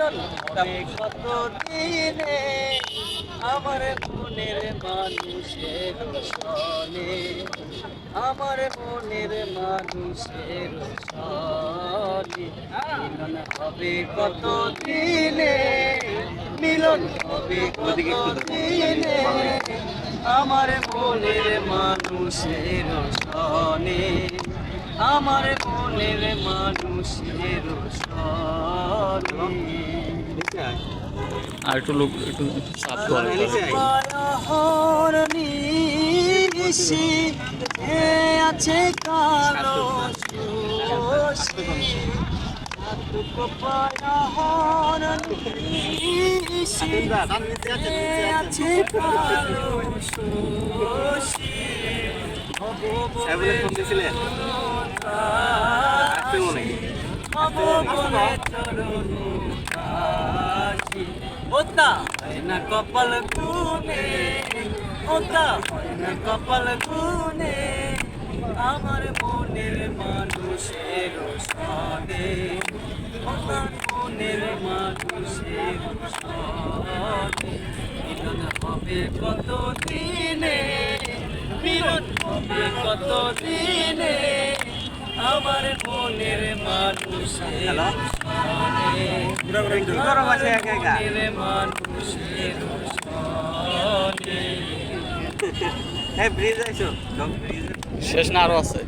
মিলন হবে কত দিনে আমার মনের মানুষের সনে, আমার মনের মানুষের সনে মিলন হবে কত দিনে, মিলন হবে কত দিনে আমার মনের মানুষের সনে, আমার মনের মানুষের সনে। আর একটু লোক একটু সাফ করে নিশি আছে কালো আছে কালো ওতা না কপাল গুনে, ওতা না কপাল গুনে আমার মনের মানুষের সনে, আমার মনের মানুষের সনে মিলন হবে কত দিনে, মিলন হবে কত দিনে আমার মনের মানুষের সনে, মনের মানুষের সনে। শেষ না আরো আছে।